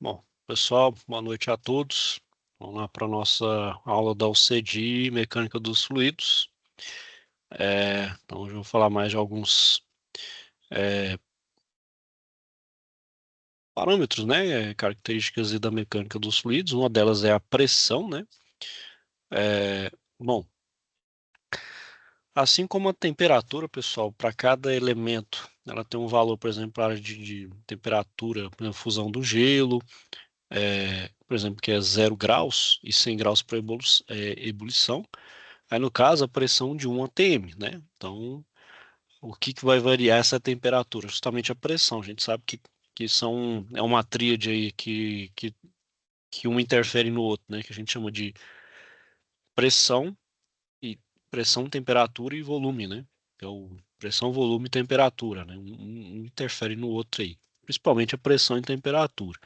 Bom, pessoal, boa noite a todos. Vamos lá para a nossa aula da UCD, Mecânica dos Fluidos. Então, hoje eu vou falar mais de alguns parâmetros, né, características da mecânica dos fluidos. Uma delas é a pressão, né? Bom, assim como a temperatura, pessoal, para cada elemento, ela tem um valor, por exemplo, para a área de temperatura, por exemplo, fusão do gelo, por exemplo, que é 0 graus e 100 graus para ebulição. Aí, no caso, a pressão de 1 atm, né? Então, o que vai variar essa temperatura? Justamente a pressão. A gente sabe que é uma tríade aí que um interfere no outro, né? Que a gente chama de pressão, e pressão, temperatura e volume, né? Então, pressão, volume e temperatura, né? Um interfere no outro aí. Principalmente a pressão e temperatura.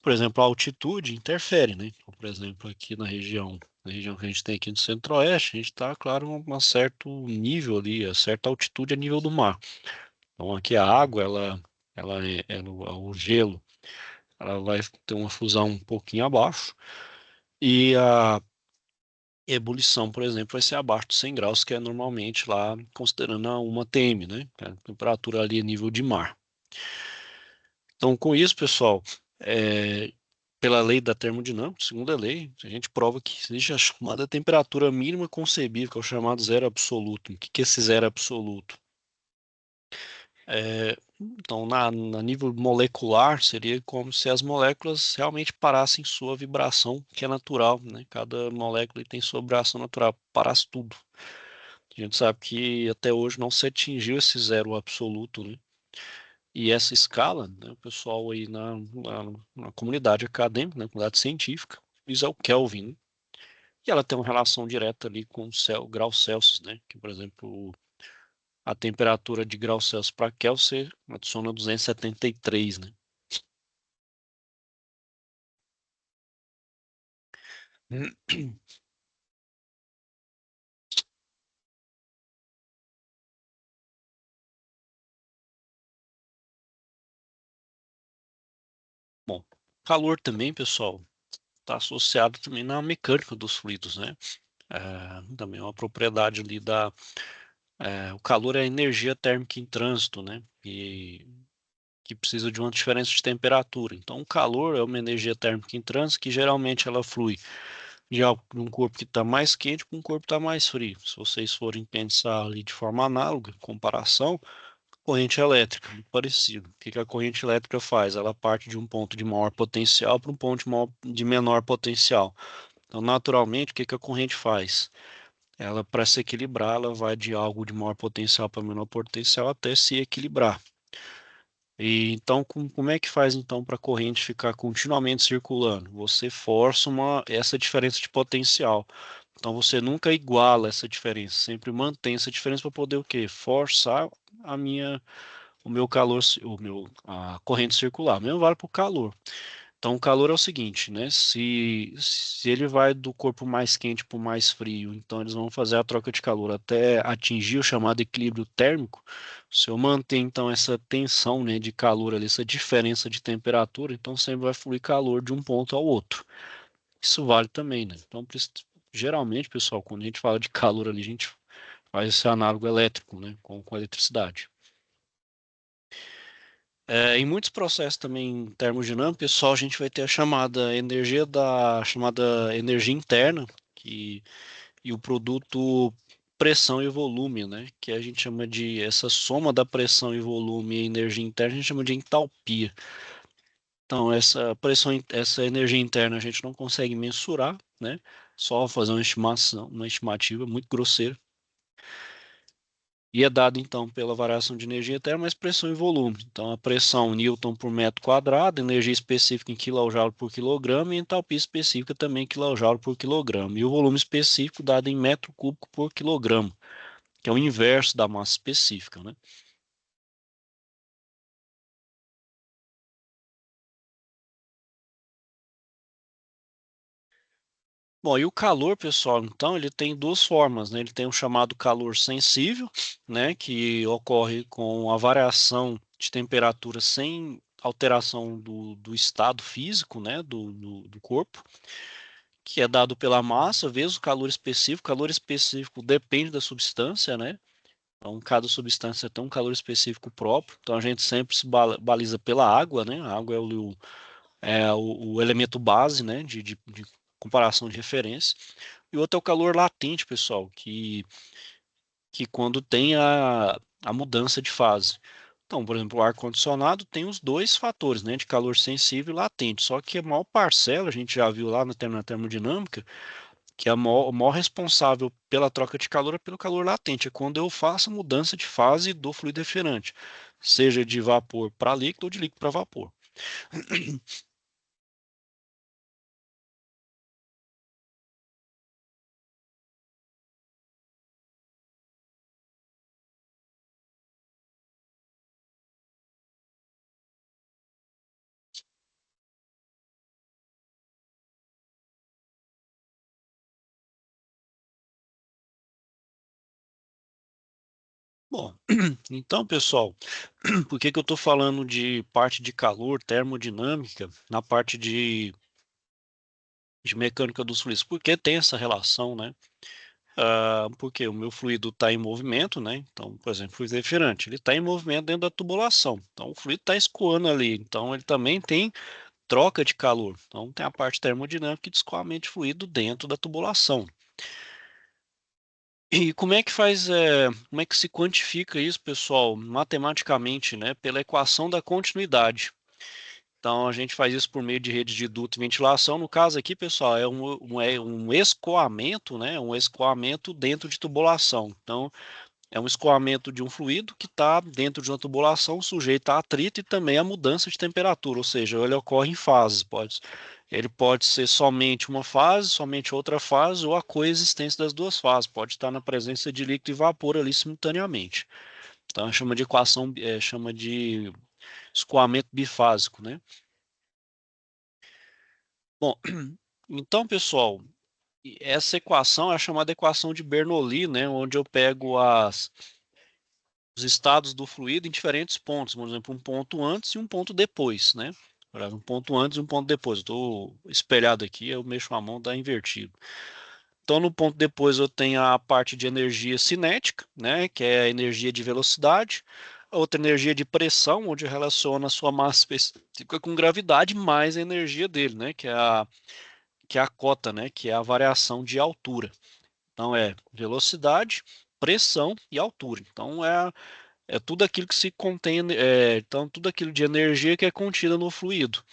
Por exemplo, a altitude interfere, né? Então, por exemplo, aqui na região que a gente tem aqui no Centro-Oeste, a gente está, claro, um certo nível ali, a certa altitude a nível do mar. Então, aqui a água, o gelo, ela vai ter uma fusão um pouquinho abaixo, e a ebulição, por exemplo, vai ser abaixo de 100 graus, que é normalmente lá, considerando a 1 atm, né? Que é a temperatura ali a nível de mar. Então, com isso, pessoal, é, pela lei da termodinâmica, segunda lei, a gente prova que existe a chamada temperatura mínima concebível, que é o chamado zero absoluto. O que que é esse zero absoluto? Então, na nível molecular, seria como se as moléculas realmente parassem sua vibração, que é natural, né? Cada molécula tem sua vibração natural, parasse tudo. A gente sabe que até hoje não se atingiu esse zero absoluto, né? E essa escala, né, o pessoal aí na comunidade acadêmica, na comunidade científica, diz é o Kelvin, né? E ela tem uma relação direta ali com o graus Celsius, né? Que, por exemplo, a temperatura de graus Celsius para Kelvin adiciona 273, né? Bom, calor também, pessoal, está associado também na mecânica dos fluidos, né? Também é uma propriedade ali o calor é a energia térmica em trânsito, né? E que precisa de uma diferença de temperatura. Então, o calor é uma energia térmica em trânsito que geralmente ela flui de um corpo que está mais quente para um corpo que está mais frio. Se vocês forem pensar ali de forma análoga, comparação, corrente elétrica, muito parecido. O que que a corrente elétrica faz? Ela parte de um ponto de maior potencial para um ponto de menor potencial. Então, naturalmente, o que que a corrente faz? Ela, para se equilibrar, ela vai de algo de maior potencial para menor potencial até se equilibrar. E então, como é que faz então para a corrente ficar continuamente circulando? Você força essa diferença de potencial. Então, você nunca iguala essa diferença, sempre mantém essa diferença para poder o quê? Forçar a minha, o meu calor, a corrente circular. O mesmo vale para o calor. Então, o calor é o seguinte, né? Se ele vai do corpo mais quente para o mais frio, então eles vão fazer a troca de calor até atingir o chamado equilíbrio térmico. Se eu manter, então, essa tensão, né, de calor ali, essa diferença de temperatura, então sempre vai fluir calor de um ponto ao outro. Isso vale também, né? Então, geralmente, pessoal, quando a gente fala de calor ali, a gente faz esse análogo elétrico, né, com eletricidade. Em muitos processos também termodinâmicos, pessoal, a gente vai ter a chamada energia interna, e o produto pressão e volume, né? Que a gente chama de essa soma da pressão e volume e energia interna, a gente chama de entalpia. Então, essa energia interna a gente não consegue mensurar, né? Só fazer uma estimativa muito grosseira. E é dado, então, pela variação de energia térmica, mais pressão e volume. Então, a pressão Newton por metro quadrado, energia específica em kJ por quilograma e entalpia específica também em kJ por quilograma. E o volume específico dado em metro cúbico por quilograma, que é o inverso da massa específica, né? Bom, e o calor, pessoal, então, ele tem duas formas, né? Ele tem o chamado calor sensível, né? Que ocorre com a variação de temperatura sem alteração do estado físico, né, do corpo, que é dado pela massa vezes o calor específico. O calor específico depende da substância, né? Então, cada substância tem um calor específico próprio. Então, a gente sempre se baliza pela água, né? A água é o elemento base, né? De comparação de referência. E o outro é o calor latente, pessoal, que quando tem a mudança de fase. Então, por exemplo, o ar-condicionado tem os dois fatores, né? De calor sensível e latente. Só que a maior parcela, a gente já viu lá na termodinâmica, que é o maior responsável pela troca de calor é pelo calor latente, é quando eu faço a mudança de fase do fluido refrigerante, seja de vapor para líquido ou de líquido para vapor. Bom, então, pessoal, por que que eu estou falando de parte de calor, termodinâmica, na parte de mecânica dos fluidos? Porque tem essa relação, né? Porque o meu fluido está em movimento, né? Então, por exemplo, o fluido refrigerante, ele está em movimento dentro da tubulação. Então, o fluido está escoando ali. Então, ele também tem troca de calor. Então, tem a parte termodinâmica de escoamento de fluido dentro da tubulação. E como é que se quantifica isso, pessoal, matematicamente, né? Pela equação da continuidade. Então, a gente faz isso por meio de rede de duto e ventilação. No caso aqui, pessoal, é um escoamento, né? Um escoamento dentro de tubulação. Então, é um escoamento de um fluido que está dentro de uma tubulação sujeita a atrito e também a mudança de temperatura, ou seja, ele ocorre em fases. Ele pode ser somente uma fase, somente outra fase, ou a coexistência das duas fases. Pode estar na presença de líquido e vapor ali simultaneamente. Então, chama de equação, chama de escoamento bifásico, né? Bom, então, pessoal, essa equação é a chamada equação de Bernoulli, né? Onde eu pego os estados do fluido em diferentes pontos, por exemplo, um ponto antes e um ponto depois, né? Um ponto antes e um ponto depois. Estou espelhado aqui, eu mexo a mão, dá invertido. Então, no ponto depois eu tenho a parte de energia cinética, né? Que é a energia de velocidade. A outra energia de pressão, onde relaciona a sua massa específica com gravidade mais a energia dele, né? Que é a cota, né? Que é a variação de altura. Então, é velocidade, pressão e altura. Então, é tudo aquilo que se contém, então tudo aquilo de energia que é contida no fluido.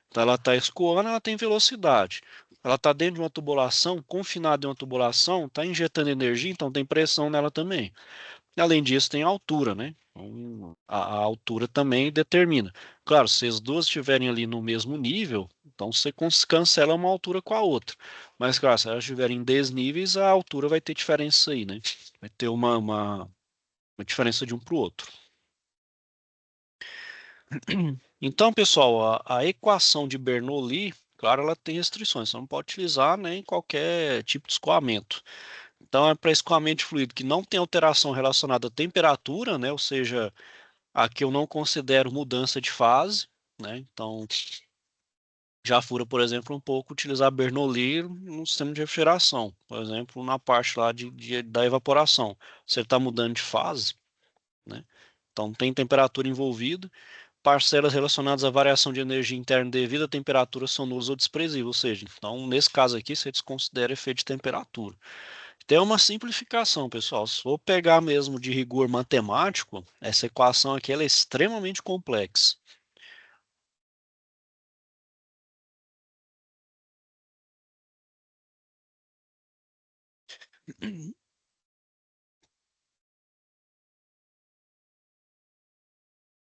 Então ela está escoando, ela tem velocidade. Ela está dentro de uma tubulação, confinada em uma tubulação, está injetando energia, então tem pressão nela também. Além disso, tem altura, né? Então, a altura também determina. Claro, se as duas estiverem ali no mesmo nível, então você cancela uma altura com a outra. Mas, claro, se elas estiverem em desníveis, a altura vai ter diferença aí, né? Vai ter uma diferença de um para o outro. Então, pessoal, a equação de Bernoulli, claro, ela tem restrições. Você não pode utilizar, né, em qualquer tipo de escoamento. Então, é para escoamento de fluido que não tem alteração relacionada à temperatura, né, ou seja, a que eu não considero mudança de fase, né. Então, já fura, por exemplo, um pouco utilizar Bernoulli no sistema de refrigeração, por exemplo, na parte lá da evaporação. Você está mudando de fase, né? Então, tem temperatura envolvida. Parcelas relacionadas à variação de energia interna devido à temperatura são nulas ou desprezíveis, ou seja, então nesse caso aqui você desconsidera efeito de temperatura. Tem uma simplificação, pessoal. Se for pegar mesmo de rigor matemático, essa equação aqui ela é extremamente complexa.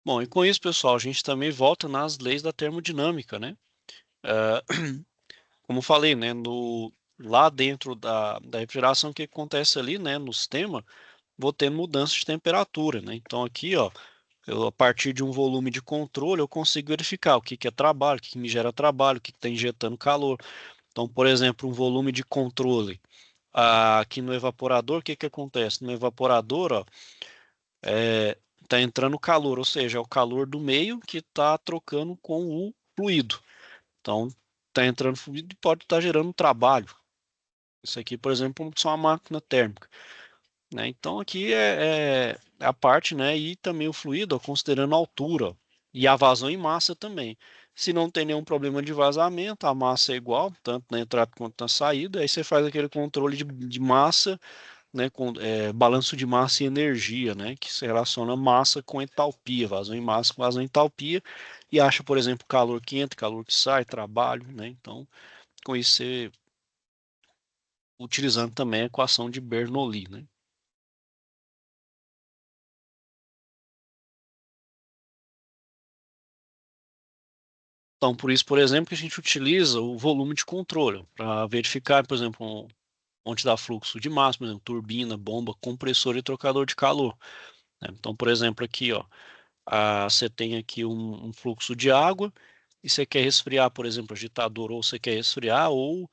Bom, e com isso, pessoal, a gente também volta nas leis da termodinâmica, né? Eh, Como eu falei, né, lá dentro da refrigeração, o que acontece ali, né, no sistema, vou ter mudança de temperatura, né? Então aqui, ó, a partir de um volume de controle, eu consigo verificar o que que é trabalho, o que que me gera trabalho, o que está injetando calor. Então, por exemplo, um volume de controle. Aqui no evaporador, o que que acontece? No evaporador, ó, está entrando calor, ou seja, é o calor do meio que está trocando com o fluido. Então, está entrando fluido e pode estar gerando trabalho. Isso aqui, por exemplo, é uma máquina térmica, né? Então, aqui é a parte, né? E também o fluido, ó, considerando a altura e a vazão em massa também. Se não tem nenhum problema de vazamento, a massa é igual, tanto na entrada quanto na saída. Aí você faz aquele controle de massa, né, com balanço de massa e energia, né, que se relaciona massa com entalpia, vazão em massa com vazão em entalpia, e acha, por exemplo, calor que entra, calor que sai, trabalho, né, então com isso você utilizando também a equação de Bernoulli, né. Então, por isso, por exemplo, que a gente utiliza o volume de controle para verificar, por exemplo, onde dá fluxo de massa, por exemplo, turbina, bomba, compressor e trocador de calor, né? Então, por exemplo, aqui, ó, você tem aqui um fluxo de água e você quer resfriar, por exemplo, agitador, ou você quer resfriar, ou,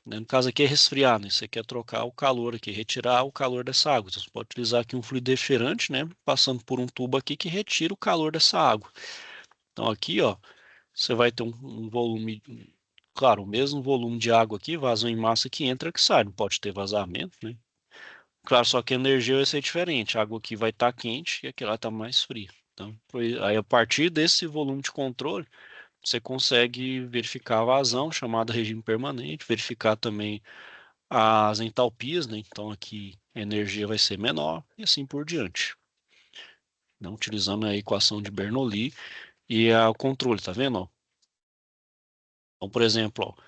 né, no caso aqui é resfriar, né? Você quer trocar o calor aqui, retirar o calor dessa água. Então, você pode utilizar aqui um fluido refrigerante, né? Passando por um tubo aqui que retira o calor dessa água. Então aqui, ó, você vai ter um volume, claro, o mesmo volume de água aqui, vazão em massa que entra que sai, não pode ter vazamento, né? Claro, só que a energia vai ser diferente. A água aqui vai estar quente e aqui lá está mais fria. Então, aí a partir desse volume de controle, você consegue verificar a vazão, chamada regime permanente, verificar também as entalpias, né? Então aqui a energia vai ser menor e assim por diante. Não utilizando a equação de Bernoulli e o controle, tá vendo? Ó? Então, por exemplo, ó,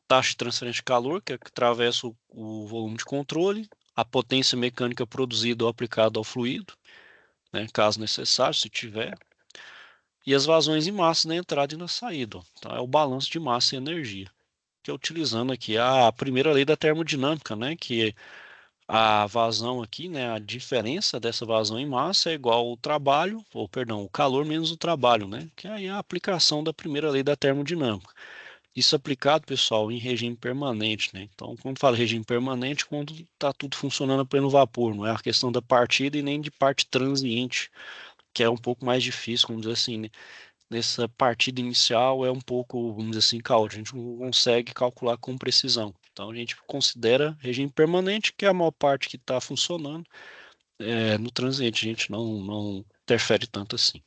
taxa de transferência de calor, que atravessa o volume de controle, a potência mecânica produzida ou aplicada ao fluido, né, caso necessário, se tiver, e as vazões em massa na entrada e na saída. Ó. Então, é o balanço de massa e energia, que é utilizando aqui a primeira lei da termodinâmica, né, que a vazão aqui, né, a diferença dessa vazão em massa é igual ao trabalho, ou perdão, o calor menos o trabalho, né, que aí é a aplicação da primeira lei da termodinâmica. Isso aplicado, pessoal, em regime permanente, né? Então, quando fala regime permanente, quando está tudo funcionando a pleno vapor, não é a questão da partida e nem de parte transiente, que é um pouco mais difícil, vamos dizer assim, né? Nessa partida inicial é um pouco, vamos dizer assim, caótico, a gente não consegue calcular com precisão. Então, a gente considera regime permanente, que é a maior parte que está funcionando, no transiente, a gente não interfere tanto assim.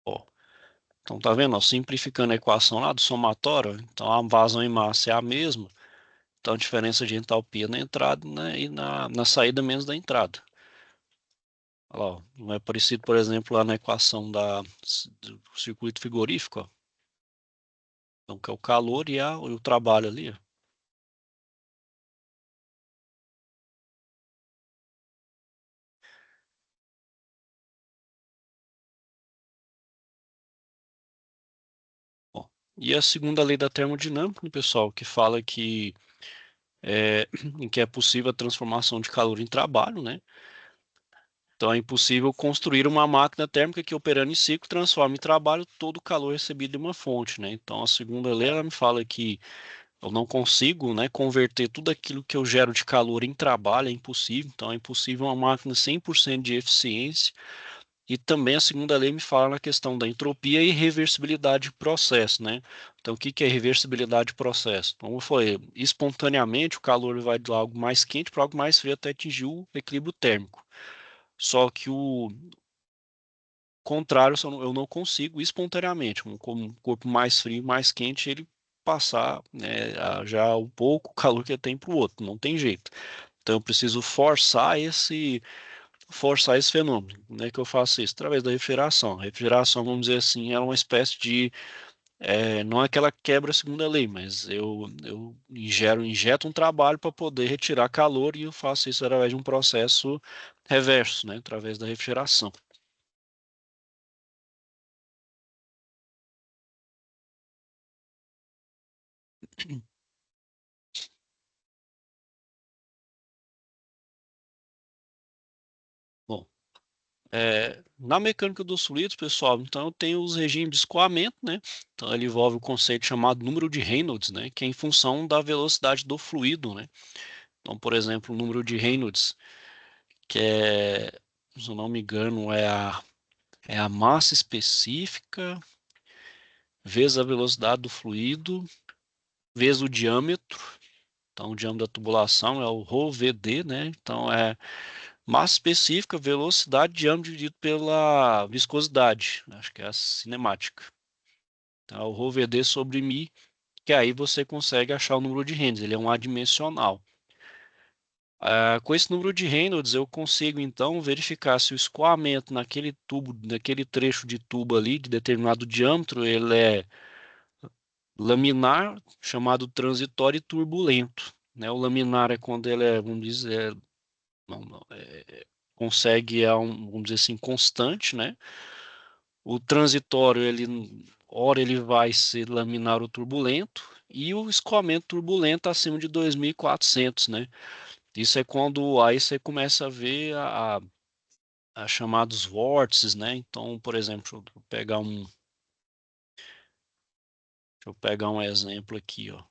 Ó, então, tá vendo? Ó, simplificando a equação lá do somatório, então a vazão em massa é a mesma, então a diferença de entalpia na entrada, né, e na saída menos da entrada. Olha lá, ó, não é parecido, por exemplo, lá na equação do circuito frigorífico, ó. Então, que é o calor e o trabalho ali, ó. Ó. E a segunda lei da termodinâmica, né, pessoal, que fala é, que é possível a transformação de calor em trabalho, né? Então é impossível construir uma máquina térmica que operando em ciclo transforme em trabalho todo o calor recebido de uma fonte, né? Então a segunda lei ela me fala que eu não consigo, né, converter tudo aquilo que eu gero de calor em trabalho, é impossível. Então é impossível uma máquina 100% de eficiência. E também a segunda lei me fala na questão da entropia e reversibilidade de processo, né? Então o que que é reversibilidade de processo? Então, como foi espontaneamente o calor vai de algo mais quente para algo mais frio até atingir o equilíbrio térmico. Só que o contrário, eu não consigo espontaneamente, como um corpo mais frio, mais quente, ele passar, né, já um pouco o calor que tem para o outro, não tem jeito. Então eu preciso forçar esse fenômeno. Como é que eu faço isso? Através da refrigeração. A refrigeração, vamos dizer assim, é uma espécie de, não é que ela quebra a segunda lei, mas eu injeto um trabalho para poder retirar calor e eu faço isso através de um processo reverso, né, através da refrigeração. Bom, Na mecânica dos fluidos, pessoal, então eu tenho os regimes de escoamento, né? Então ele envolve o conceito chamado número de Reynolds, né? Que é em função da velocidade do fluido, né? Então, por exemplo, o número de Reynolds, que é, se eu não me engano, é a massa específica vezes a velocidade do fluido vezes o diâmetro. Então, o diâmetro da tubulação é o ρVd, né? Então, é massa específica, velocidade, diâmetro dividido pela viscosidade. Acho que é a cinemática. Então, é o ρVd sobre μ, que aí você consegue achar o número de Reynolds. Ele é um adimensional. Com esse número de Reynolds, eu consigo então verificar se o escoamento naquele tubo, naquele trecho de tubo ali, de determinado diâmetro, ele é laminar, chamado transitório, e turbulento. Né? O laminar é quando ele é, vamos dizer, consegue, vamos dizer assim, constante, né? O transitório, ora ele vai ser laminar ou turbulento, e o escoamento turbulento acima de 2.400, né? Isso é quando aí você começa a ver a chamados vórtices, né? Então, por exemplo, deixa eu pegar um exemplo aqui, ó.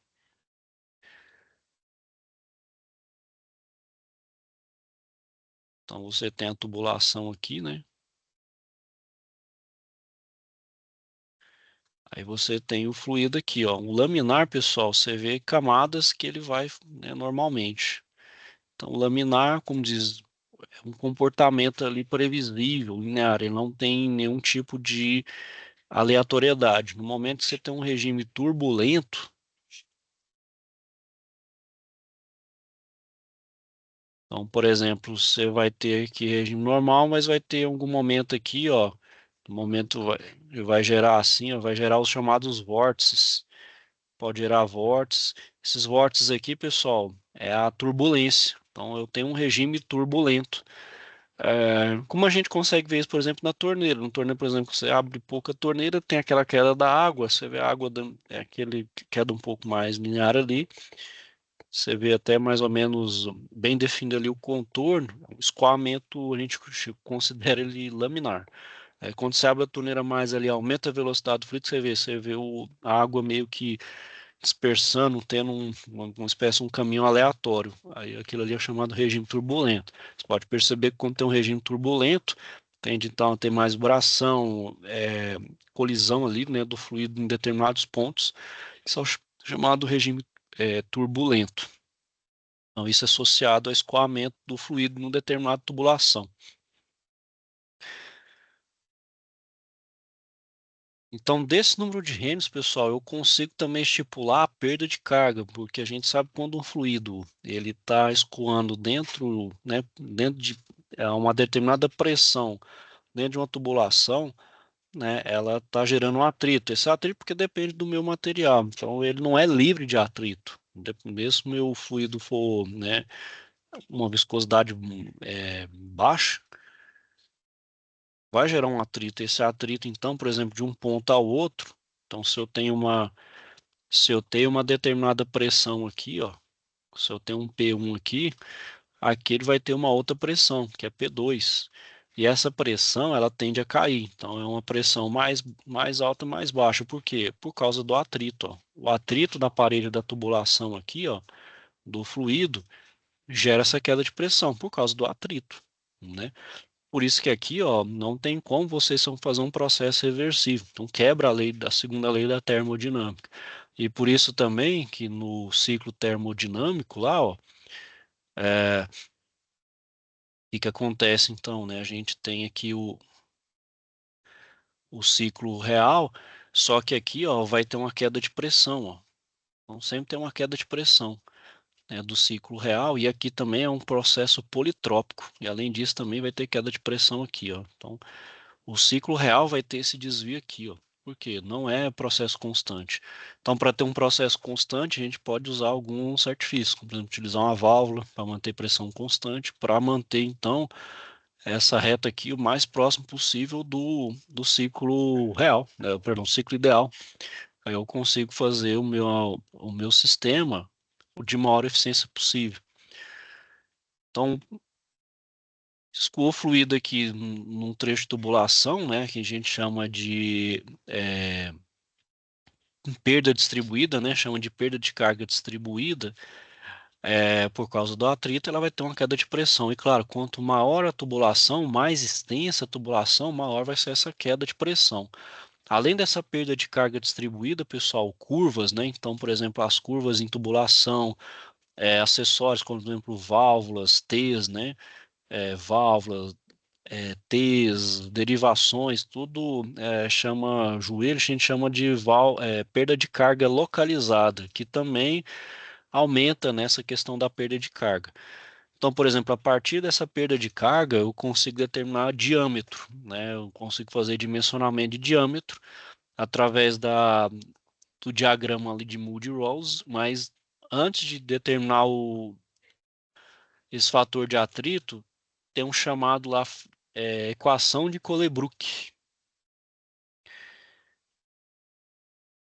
Então, você tem a tubulação aqui, né? Aí você tem o fluido aqui, ó. O laminar, pessoal, você vê camadas que ele vai, né, normalmente. Então, o laminar, como diz, é um comportamento ali previsível, linear. Ele não tem nenhum tipo de aleatoriedade. No momento que você tem um regime turbulento, então, por exemplo, você vai ter aqui regime normal, mas vai ter algum momento aqui, ó. No momento vai gerar assim, ó, vai gerar os chamados vórtices. Pode gerar vórtices. Esses vórtices aqui, pessoal, é a turbulência. Então, eu tenho um regime turbulento. Como a gente consegue ver isso, por exemplo, na torneira? Na torneira, por exemplo, você abre pouca torneira, tem aquela queda da água, você vê a água, é aquele que queda um pouco mais linear ali. Você vê até mais ou menos bem definido ali o contorno. O escoamento, a gente considera ele laminar. Quando você abre a torneira mais ali, aumenta a velocidade do fluido, você vê a água meio que dispersando, tendo uma espécie de um caminho aleatório. Aí aquilo ali é chamado regime turbulento. Você pode perceber que quando tem um regime turbulento, tende então a ter mais vibração, colisão ali, né, do fluido em determinados pontos. Isso é o chamado regime turbulento. Então, isso é associado ao escoamento do fluido em uma determinada tubulação. Então, desse número de Reynolds, pessoal, eu consigo também estipular a perda de carga, porque a gente sabe quando um fluido ele está escoando dentro, né, dentro de uma determinada pressão, dentro de uma tubulação, né, ela está gerando um atrito. Esse atrito porque depende do meu material, então ele não é livre de atrito. Mesmo meu fluido for, né, uma viscosidade baixa, vai gerar um atrito. Esse atrito, então, por exemplo, de um ponto ao outro, então se eu tenho uma determinada pressão aqui, ó, se eu tenho um P1 aqui, aqui ele vai ter uma outra pressão, que é P2. E essa pressão, ela tende a cair. Então, é uma pressão mais alta, mais baixa. Por quê? Por causa do atrito, ó. O atrito da parede da tubulação aqui, ó, do fluido, gera essa queda de pressão por causa do atrito, né? Por isso que aqui, ó, não tem como vocês vão fazer um processo reversível. Então quebra a lei da segunda lei da termodinâmica. E por isso também que no ciclo termodinâmico lá, ó, o que acontece então, né? A gente tem aqui o ciclo real, só que aqui, ó, vai ter uma queda de pressão, ó. Então sempre tem uma queda de pressão, né, do ciclo real, e aqui também é um processo politrópico. E além disso também vai ter queda de pressão aqui, ó. Então o ciclo real vai ter esse desvio aqui, ó. Por quê? Não é processo constante. Então, para ter um processo constante, a gente pode usar alguns artifícios, como por exemplo, utilizar uma válvula para manter pressão constante, para manter, então, essa reta aqui o mais próximo possível do ciclo real, né? Perdão, ciclo ideal. Aí eu consigo fazer o meu sistema de maior eficiência possível. Então, Escoou o fluido aqui num trecho de tubulação, né, que a gente chama de perda distribuída, né, chama de perda de carga distribuída, por causa do atrito, ela vai ter uma queda de pressão. E claro, quanto maior a tubulação, mais extensa a tubulação, maior vai ser essa queda de pressão. Além dessa perda de carga distribuída, pessoal, curvas, né? Então, por exemplo, as curvas em tubulação, acessórios, como por exemplo, válvulas, T's, né? Válvulas, T's, derivações, tudo chama joelho, a gente chama de perda de carga localizada, que também aumenta nessa questão da perda de carga. Então, por exemplo, a partir dessa perda de carga, eu consigo determinar diâmetro, né? Eu consigo fazer dimensionamento de diâmetro através do diagrama ali de Moody-Rawls, mas antes de determinar esse fator de atrito, tem um chamado lá, equação de Colebrook.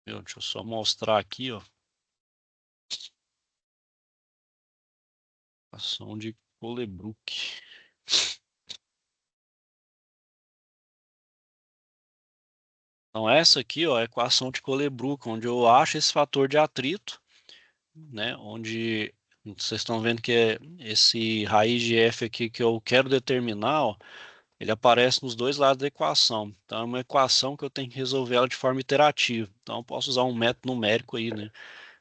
Deixa eu só mostrar aqui, ó. Equação de Colebrook. Então, essa aqui, ó, é a equação de Colebrook, onde eu acho esse fator de atrito, né? Onde vocês estão vendo que esse raiz de f aqui que eu quero determinar, ó, ele aparece nos dois lados da equação. Então, é uma equação que eu tenho que resolver ela de forma iterativa. Então, eu posso usar um método numérico aí, né?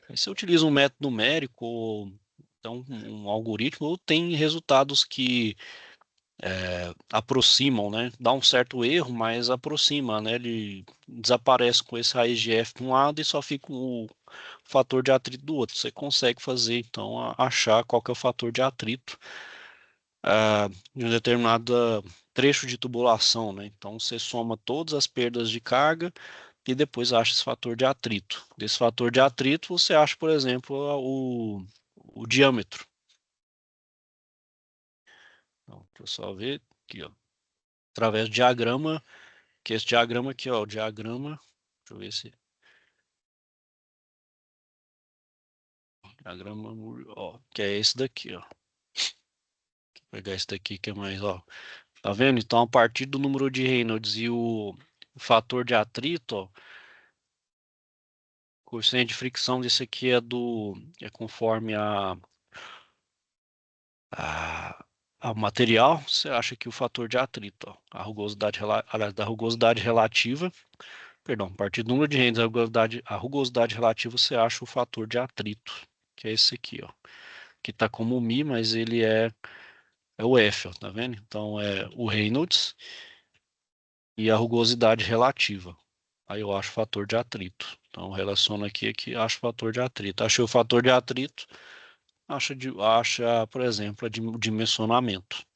Aí, se eu utilizo um método numérico, ou então um algoritmo, tem resultados que aproximam, né? Dá um certo erro, mas aproxima, né? Ele desaparece com esse raiz de f de um lado e só fica o fator de atrito do outro. Você consegue fazer, então, achar qual que é o fator de atrito de um determinado trecho de tubulação, né? Então, você soma todas as perdas de carga e depois acha esse fator de atrito. Desse fator de atrito, você acha, por exemplo, o diâmetro. Então, deixa eu só ver aqui, ó. Através do diagrama, que esse diagrama aqui, ó, o diagrama, deixa eu ver se diagrama, ó, que é esse daqui, ó. Vou pegar esse daqui que é mais, ó. Tá vendo? Então, a partir do número de Reynolds e o fator de atrito, ó, o coeficiente de fricção desse aqui é conforme a, ao material, você acha que o fator de atrito, ó, aliás, da rugosidade relativa, perdão, a partir do número de Reynolds a rugosidade relativa, você acha o fator de atrito, que é esse aqui, ó, que tá como μ, mas ele é o F, ó, tá vendo? Então, é o Reynolds e a rugosidade relativa. Aí eu acho o fator de atrito. Então, relaciono aqui que acho o fator de atrito. Achei o fator de atrito, acha, por exemplo, o dimensionamento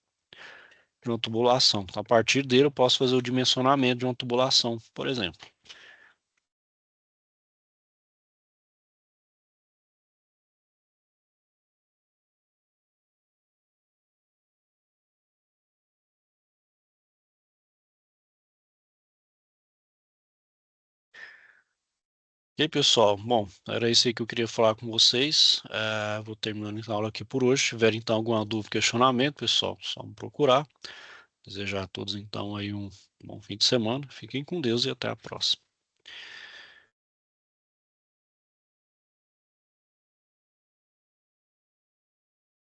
de uma tubulação. Então, a partir dele, eu posso fazer o dimensionamento de uma tubulação, por exemplo. E aí, pessoal, bom, era isso aí que eu queria falar com vocês. Vou terminando a aula aqui por hoje. Se tiver então alguma dúvida, questionamento, pessoal, só me procurar. Desejar a todos então aí um bom fim de semana. Fiquem com Deus e até a próxima.